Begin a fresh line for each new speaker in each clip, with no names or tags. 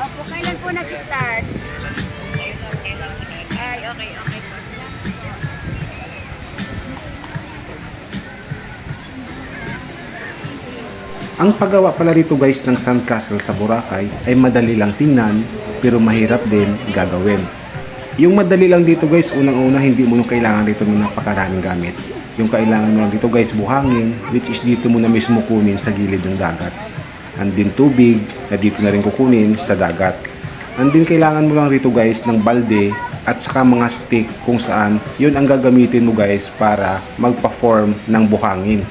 Opo, kailan po nag-start? Ay, okay, okay po.
Ang paggawa pala rito guys ng sandcastle sa Boracay ay madali lang tingnan pero mahirap din gagawin. Yung madali lang dito guys, unang-una hindi mo kailangan dito ng napakaraming gamit. Yung kailangan mo lang dito guys buhangin, which is dito mo na mismo kunin sa gilid ng dagat. And din tubig na dito na rin kukunin sa dagat. And din kailangan mo lang rito guys ng balde at saka mga stick kung saan yun ang gagamitin mo guys para magpa-form ng buhangin.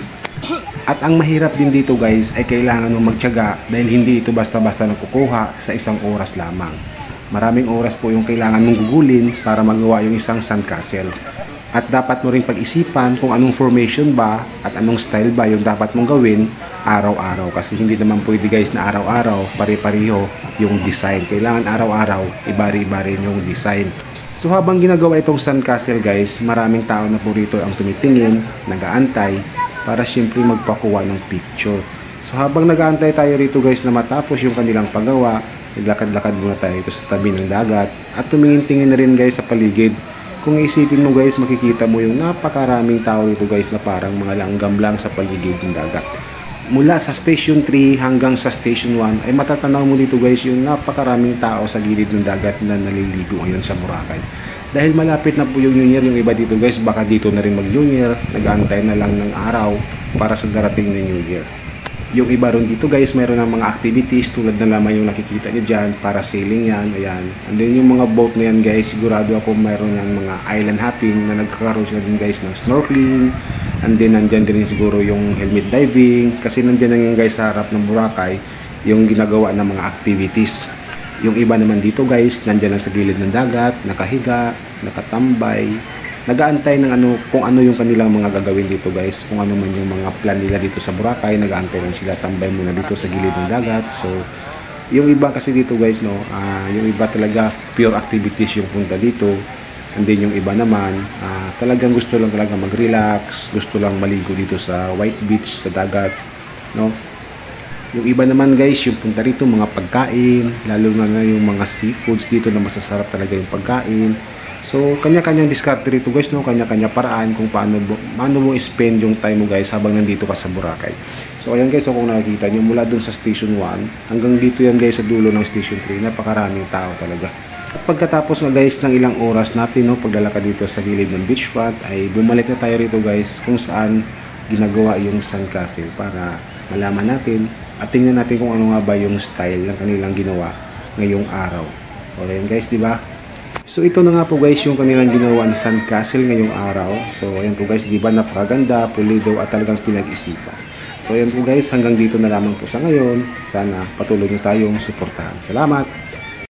At ang mahirap din dito guys ay kailangan mong magtiyaga dahil hindi ito basta-basta nakukuha sa isang oras lamang. Maraming oras po yung kailangan mong gugulin para magawa yung isang sandcastle. At dapat mo rin pag-isipan kung anong formation ba at anong style ba yung dapat mong gawin araw-araw. Kasi hindi naman pwede guys na araw-araw pare-pareho yung design. Kailangan araw-araw ibari-ibari yung design. So habang ginagawa itong sandcastle guys, maraming tao na po rito ang tumitingin, nag-aantay para siyempre magpakuha ng picture. So habang nag-aantay tayo rito guys na matapos yung kanilang paggawa, naglakad-lakad muna tayo ito sa tabi ng dagat at tumingin-tingin na rin guys sa paligid. Kung isipin mo guys, makikita mo yung napakaraming tao dito guys na parang mga langgam lang sa paligid ng dagat. Mula sa Station 3 hanggang sa Station 1 ay matatanaw mo dito guys yung napakaraming tao sa gilid ng dagat na naliligo ngayon sa Boracay. Dahil malapit na po yung New Year, yung iba dito guys baka dito na rin mag New Year, nag-aantay na lang ng araw para sa darating na New Year. Yung iba ron dito guys, mayroon ng mga activities tulad na lamang yung nakikita nyo dyan, para sailing yan, ayan. And then yung mga boat na yan guys, sigurado ako mayroon ng mga island hopping na nagkakaroon sila din guys ng snorkeling. And then nandyan din siguro yung helmet diving, kasi nandyan na yun guys sa harap ng Boracay yung ginagawa ng mga activities. Yung iba naman dito guys, nandyan lang sa gilid ng dagat, nakahiga, nakatambay, nag-aantay ng kung ano yung kanilang mga gagawin dito guys, kung ano man yung mga plan nila dito sa Boracay, nag-aantay lang sila, tambay muna dito sa gilid ng dagat. So yung iba kasi dito guys no, yung iba talaga pure activities yung punta dito, and then yung iba naman talagang gusto lang talaga mag-relax, gusto lang maligo dito sa white beach sa dagat no. Yung iba naman guys, yung punta rito mga pagkain, lalo na yung mga seafoods dito na masasarap talaga yung pagkain. So, kanya-kanyang diskarte rito guys, no? Kanya-kanya paraan kung paano mo spend yung time mo guys habang nandito ka sa Boracay. So, ayan guys, so kung nakikita nyo, mula dun sa Station 1, hanggang dito yan guys sa dulo ng Station 3, napakaraming tao talaga. At pagkatapos nga guys ng ilang oras natin, no, paglalakad dito sa gilid ng beachfront, ay bumalik na tayo rito guys kung saan ginagawa yung sandcastle para malaman natin at tingnan natin kung ano nga ba yung style ng kanilang ginawa ngayong araw. O ayan guys, di ba? So ito na nga po guys yung kanilang ginawa ni sandcastle ngayong araw. So ayan po guys, di ba napakaganda, pulido at talagang pinag-isipan. So ayan po guys, hanggang dito na lamang po sa ngayon. Sana patuloy nyo tayong suportahan. Salamat!